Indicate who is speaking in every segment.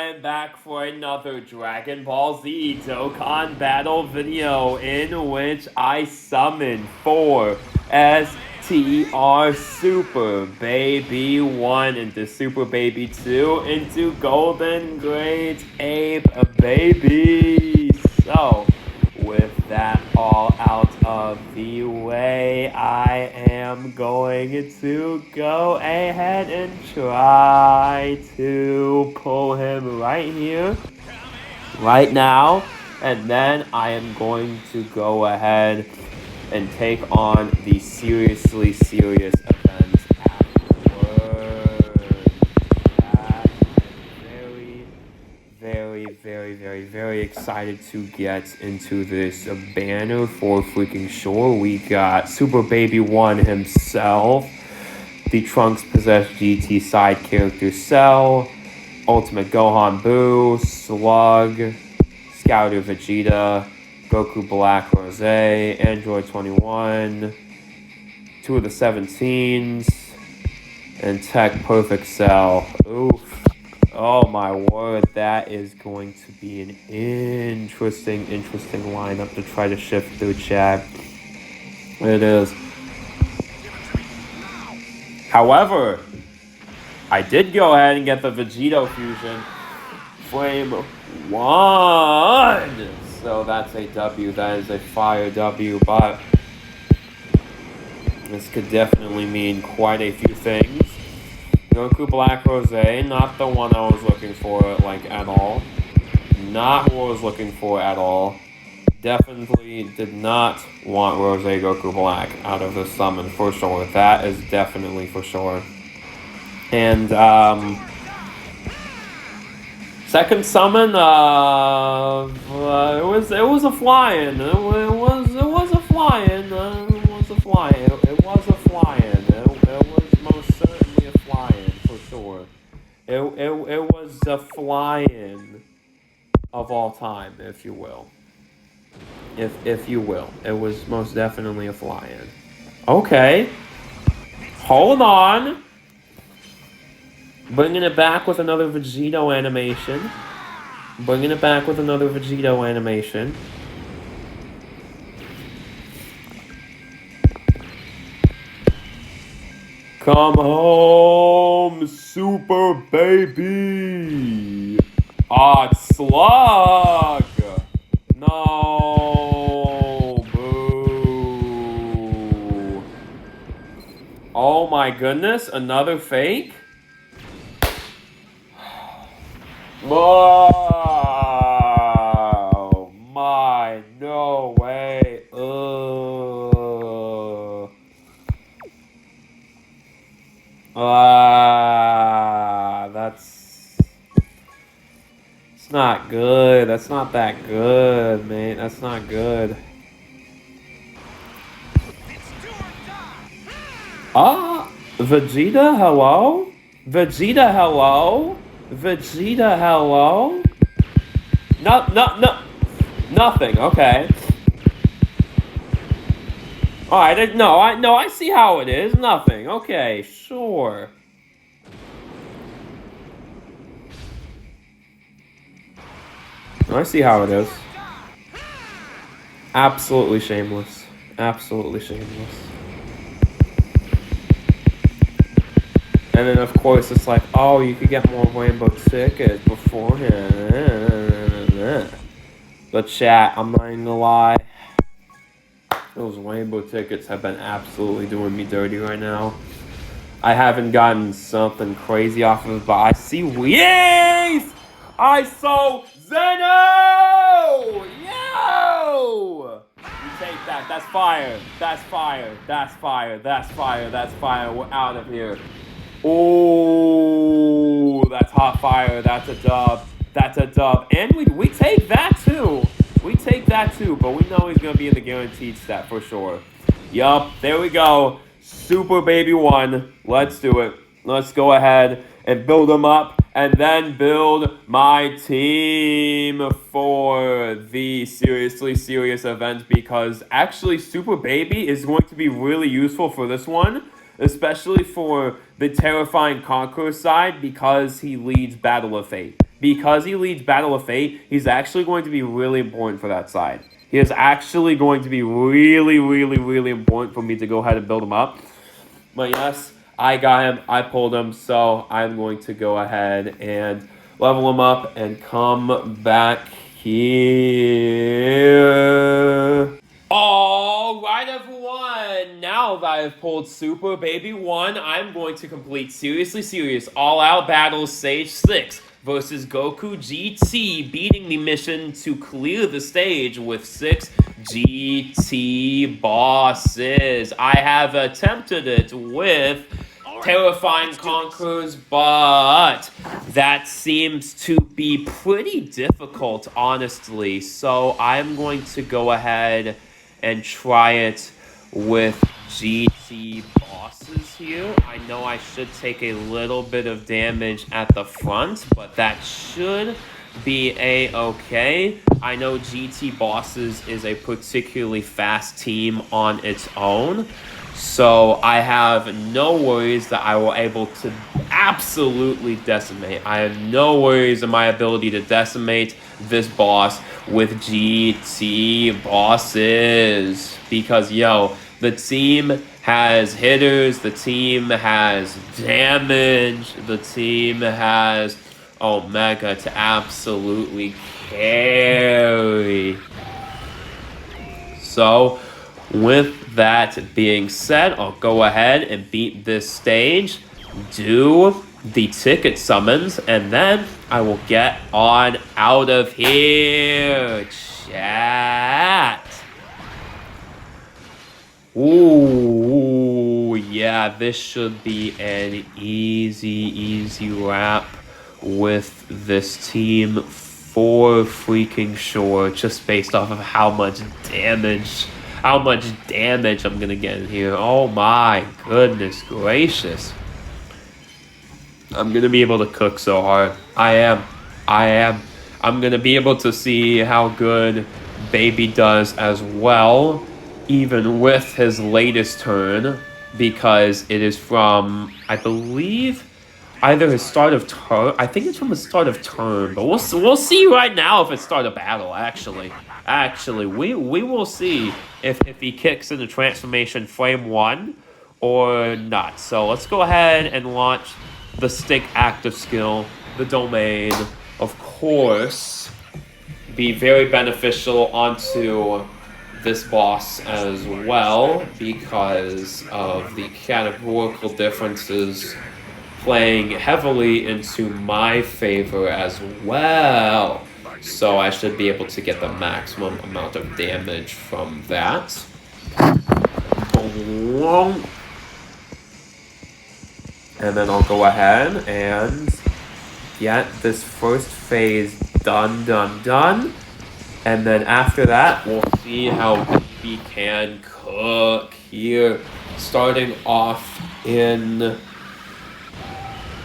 Speaker 1: am back for another Dragon Ball Z Dokkan battle video in which I summon 4 STR Super Baby 1 into Super Baby 2 into Golden Great Ape Baby. So, with that all out of the way, I am going to go ahead and try to pull him right here, right now, and then I am going to go ahead and take on the seriously serious events afterwards. Very excited to get into this banner for freaking sure. We got Super Baby 1 himself, the Trunks Possessed GT side character Cell, Ultimate Gohan Boo, Slug, Scouter Vegeta, Goku Black Rose, Android 21, 2 of the 17s, and Tech Perfect Cell. Oof. Oh my word, that is going to be an interesting lineup to try to shift through chat. It is. However, I did go ahead and get the Vegito Fusion Flame 1. So that's a W. That is a fire W, but this could definitely mean quite a few things. Goku Black Rose, not the one I was looking for, like, at all. Not who I was looking for at all. Definitely did not want Rose Goku Black out of the summon, for sure. That is definitely for sure. And, second summon, it was a fly-in. It was a fly-in. It was a fly-in. It was most certainly a fly-in, for sure. It was the fly-in of all time, if you will. If you will. It was most definitely a fly-in. Okay. Hold on. Bringing it back with another Vegito animation. Come home, Super Baby. It's Slug. No, boo. Oh my goodness, another fake? Oh my, no way. It's not good. That's not that good, mate. That's not good. Vegeta, hello? Vegeta, hello? No, nothing, okay. Alright, I see how it is. Nothing, okay, sure. I see how it is. Absolutely shameless. And then, of course, it's like, oh, you could get more rainbow tickets beforehand. But chat, I'm not even gonna lie. Those rainbow tickets have been absolutely doing me dirty right now. I haven't gotten something crazy off of it, but I see Yes! I saw Zeno! Yo! You take that. That's fire. We're out of here. Oh, that's hot fire. That's a dub. And we take that too. But we know he's going to be in the guaranteed step for sure. Yup, there we go. Super Baby 1. Let's do it. Let's go ahead and build him up and then build my team for the seriously serious event, because actually Super Baby is going to be really useful for this one, especially for the Terrifying Conqueror side, because he leads Battle of Fate. because he leads Battle of Fate, he's actually going to be really important for that side. He is actually going to be really, really, really important for me to go ahead and build him up. But yes, I got him. I pulled him. So I'm going to go ahead and level him up and come back here. All right, everyone. Now that I've pulled Super Baby 1, I'm going to complete Seriously Serious All-Out Battles Stage 6 versus Goku GT, beating the mission to clear the stage with 6 GT bosses. I have attempted it with Terrifying Conquerors, but that seems to be pretty difficult, honestly. So I'm going to go ahead and try it with GT bosses here. I know I should take a little bit of damage at the front, but that should be a-okay. I know GT bosses is a particularly fast team on its own, so I have no worries that I will able to absolutely decimate. I have no worries in my ability to decimate this boss with GT bosses. Because, yo, the team has hitters, the team has damage, the team has Omega to absolutely carry. So, with that being said, I'll go ahead and beat this stage, do the ticket summons, and then I will get on out of here. Chat. Ooh, yeah, this should be an easy wrap with this team for freaking sure, just based off of how much damage I'm gonna get in here. Oh my goodness gracious. I'm gonna be able to cook so hard. I am. I'm gonna be able to see how good Baby does as well, even with his latest turn, because it is from, I believe, either his start of turn. I think it's from the start of turn, but we'll see right now if it's start of battle. Actually, we will see if he kicks into transformation frame 1 or not. So let's go ahead and launch the stick active skill, the domain, of course, be very beneficial onto this boss as well because of the categorical differences playing heavily into my favor as well. So I should be able to get the maximum amount of damage from that. And then I'll go ahead and get this first phase done. And then after that, we'll see how we can cook here. Starting off in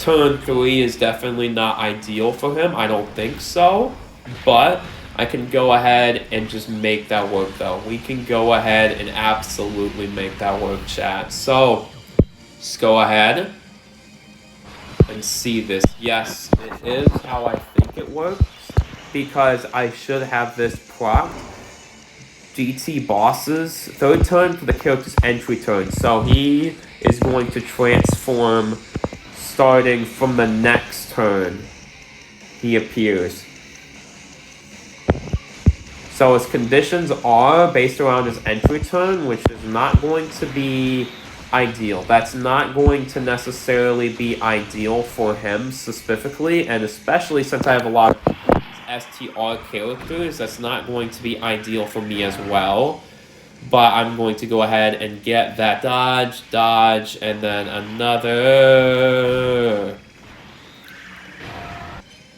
Speaker 1: turn 3 is definitely not ideal for him. I don't think so. But I can go ahead and just make that work, though. We can go ahead and absolutely make that work, chat. So, just go ahead and see this. Yes, it is how I think it works, because I should have this proc. GT bosses, third turn for the character's entry turn. So he is going to transform starting from the next turn he appears. So his conditions are based around his entry turn, which is not going to be ideal. That's not going to necessarily be ideal for him specifically, and especially since I have a lot of STR characters, that's not going to be ideal for me as well. But I'm going to go ahead and get that dodge, and then another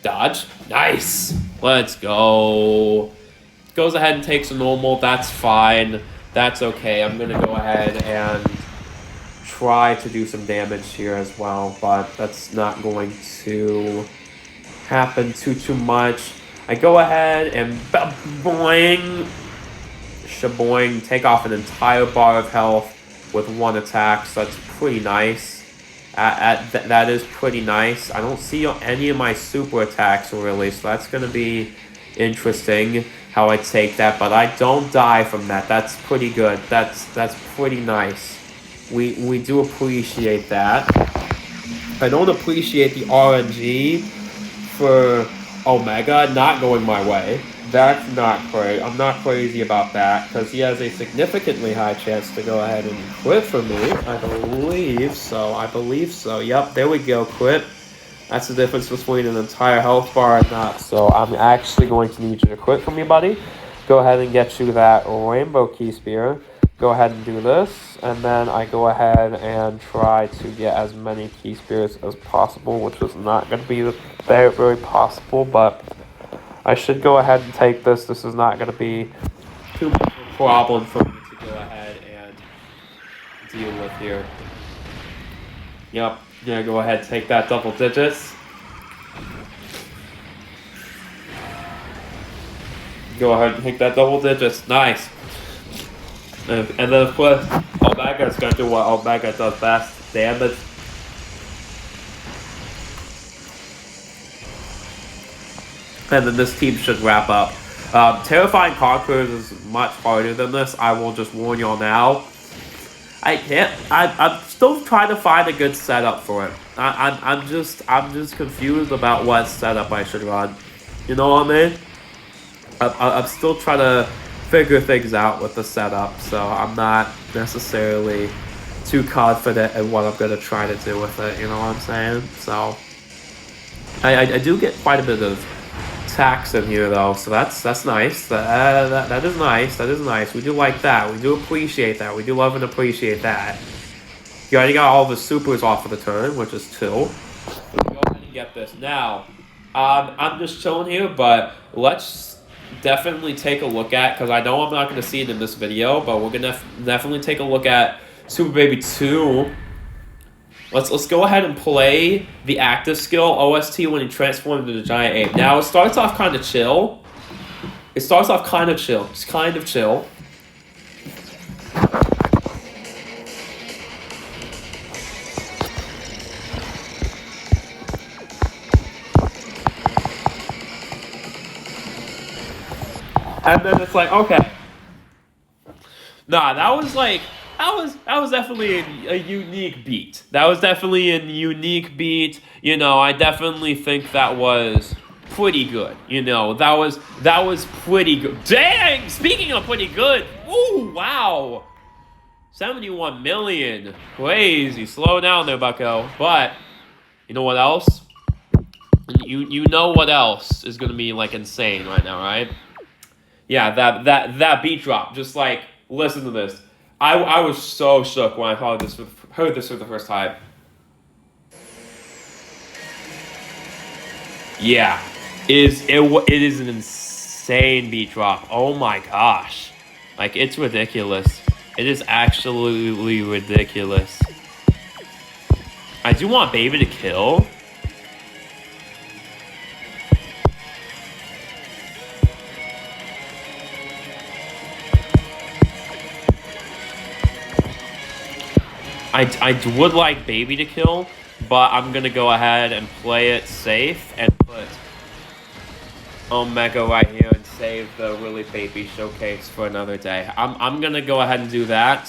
Speaker 1: dodge. Nice! Let's go. Goes ahead and takes a normal. That's fine. That's okay. I'm going to go ahead and try to do some damage here as well, but that's not going to happen too much. I go ahead and boing, shaboing, take off an entire bar of health with one attack, so that's pretty nice. That is pretty nice. I don't see any of my super attacks really, so that's going to be interesting how I take that. But I don't die from that. That's pretty good. That's pretty nice. We do appreciate that. I don't appreciate the RNG for Omega not going my way. That's not great. I'm not crazy about that because he has a significantly high chance to go ahead and quit for me. I believe so. Yep, there we go. Quit. That's the difference between an entire health bar and not. So I'm actually going to need you to quit for me, buddy. Go ahead and get you that rainbow key spear. Go ahead and do this, and then I go ahead and try to get as many key spears as possible, which is not going to be very, very possible, but I should go ahead and take this. This is not going to be too much of a problem for me to go ahead and deal with here. Yep, yeah, go ahead, take that double digits. Go ahead and take that double digits. Nice. And then, of course, Omega's going to do what Omega does best, damage. And then this team should wrap up. Terrifying Conquerors is much harder than this. I will just warn y'all now. I'm still trying to find a good setup for it. I'm just confused about what setup I should run. You know what I mean? I'm still trying to figure things out with the setup, so I'm not necessarily too confident in what I'm going to try to do with it, you know what I'm saying? So, I do get quite a bit of tax in here, though, so that's nice. That is nice, that is nice. We do like that, we do appreciate that, we do love and appreciate that. You already got all the supers off of the turn, which is 2. Go ahead and get this. Now, I'm just chilling here, but let's definitely take a look at, because I know I'm not going to see it in this video, but we're going to definitely take a look at Super Baby 2. Let's go ahead and play the active skill OST when he transformed into the giant ape. Now, it starts off kind of chill. Just kind of chill. And then it's like, okay. Nah, that was definitely a unique beat. That was definitely a unique beat. You know, I definitely think that was pretty good. You know, that was pretty good. Dang! Speaking of pretty good, ooh, wow. 71 million. Crazy. Slow down there, bucko. But, you know what else? You know what else is gonna be, like, insane right now, right? Yeah, that beat drop. Just like, listen to this. I was so shook when I heard this for the first time. Yeah, it is an insane beat drop. Oh my gosh, like it's ridiculous. It is absolutely ridiculous. I do want Baby to kill. I would like Baby to kill, but I'm going to go ahead and play it safe and put Omega right here and save the really baby showcase for another day. I'm going to go ahead and do that.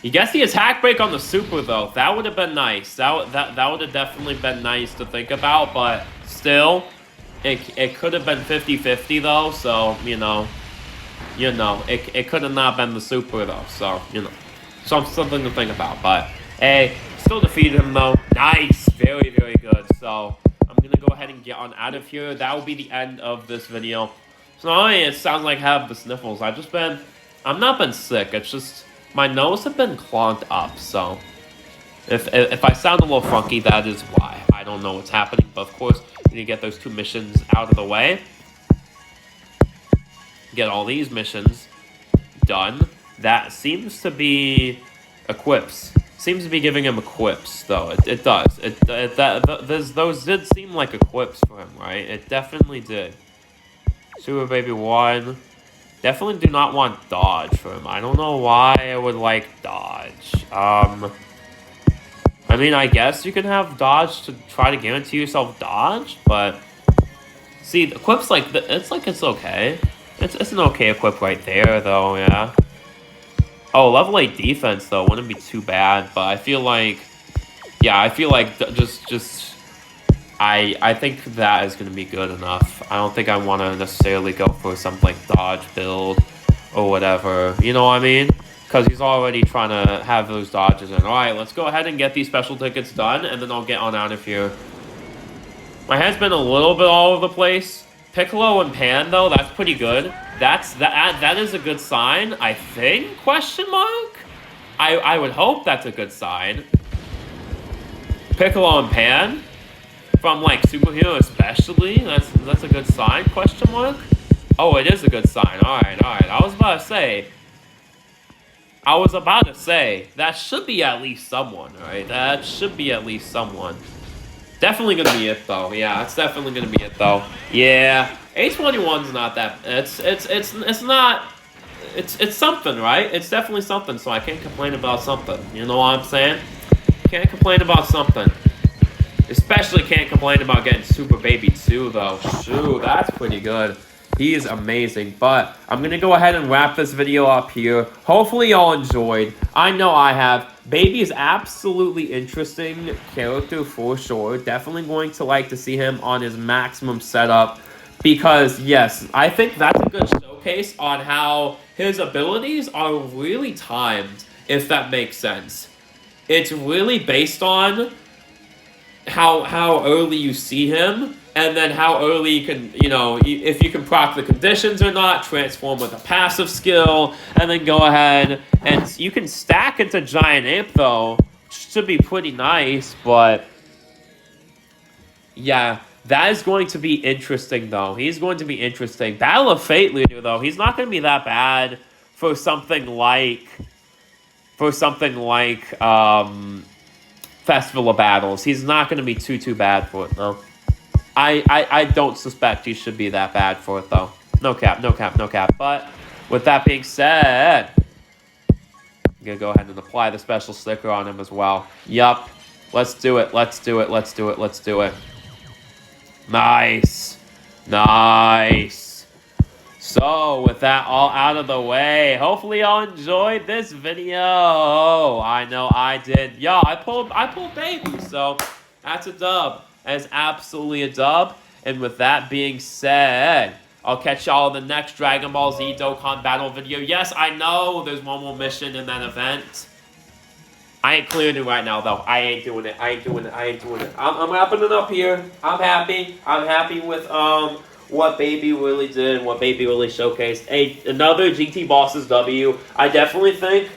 Speaker 1: He gets the attack break on the super, though. That would have been nice. That would have definitely been nice to think about, but still, it could have been 50-50, though, so, you know, it could have not been the super, though, so, you know. Something to think about, but hey, still defeated him though. Nice, very, very good. So I'm gonna go ahead and get on out of here. That will be the end of this video. So not only it sounds like I have the sniffles, I'm not been sick. It's just my nose have been clogged up. So if I sound a little funky, that is why. I don't know what's happening, but of course we need to get those 2 missions out of the way. Get all these missions done. That seems to be equips. Seems to be giving him equips, though. It does. Those did seem like equips for him, right? It definitely did. Super Baby 1. Definitely do not want dodge for him. I don't know why I would like dodge. I mean, I guess you can have dodge to try to guarantee yourself dodge, but see, the equip's like it's okay. It's an okay equip right there, though. Yeah. Oh, level 8 defense though wouldn't be too bad, but I feel like, yeah, I feel like just I think that is gonna be good enough. I don't think I want to necessarily go for some like dodge build or whatever. You know what I mean? Because he's already trying to have those dodges in. All right, let's go ahead and get these special tickets done, and then I'll get on out of here. My head's been a little bit all over the place. Piccolo and Pan, though, that's pretty good. That is a good sign, I think, question mark? I would hope that's a good sign. Piccolo and Pan, from, like, Superhero especially, that's a good sign, question mark? Oh, it is a good sign. Alright. I was about to say, that should be at least someone, right? That should be at least someone. Definitely gonna be it though. Yeah, it's definitely gonna be it though. Yeah, A21's not that. It's not. It's something, right? It's definitely something. So I can't complain about something. You know what I'm saying? Can't complain about something. Especially can't complain about getting Super Baby 2 though. Shoot, that's pretty good. He is amazing, but I'm going to go ahead and wrap this video up here. Hopefully y'all enjoyed. I know I have. Baby is absolutely interesting character for sure. Definitely going to like to see him on his maximum setup because, yes, I think that's a good showcase on how his abilities are really timed, if that makes sense. It's really based on how early you see him, and then how early you can, if you can proc the conditions or not, transform with a passive skill, and then go ahead, and you can stack into Giant Ape, though, which should be pretty nice, but, yeah, that is going to be interesting, though. He's going to be interesting. Battle of Fate Leader, though, he's not going to be that bad for something like, Festival of Battles. He's not going to be too bad for it, though. I don't suspect he should be that bad for it, though. No cap. But with that being said, I'm going to go ahead and apply the special sticker on him as well. Yup. Let's do it. Nice. So, with that all out of the way, hopefully y'all enjoyed this video. I know I did. Yo, I pulled Baby, so that's a dub. That is absolutely a dub. And with that being said, I'll catch y'all in the next Dragon Ball Z Dokkan battle video. Yes, I know there's one more mission in that event. I ain't clearing it right now, though. I ain't doing it. I'm wrapping it up here. I'm happy with, what Baby really did and what Baby really showcased. Another GT Bosses W. I definitely think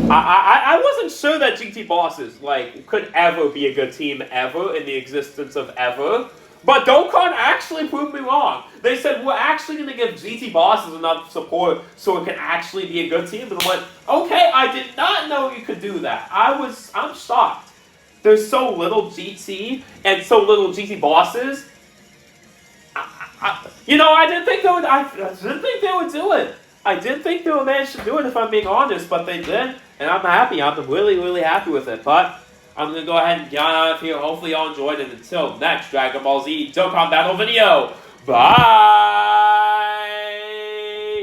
Speaker 1: I wasn't sure that GT Bosses could ever be a good team ever in the existence of ever. But Dokkan actually proved me wrong. They said, we're actually going to give GT Bosses enough support so it can actually be a good team. And I went, okay, I did not know you could do that. I'm shocked. There's so little GT and so little GT Bosses. I didn't think they would. I didn't think they would do it. I didn't think they would manage to do it, if I'm being honest, but they did, and I'm happy. I'm really happy with it. But I'm gonna go ahead and get out of here. Hopefully, y'all enjoyed it. Until next Dragon Ball Z Dokkan battle video. Bye.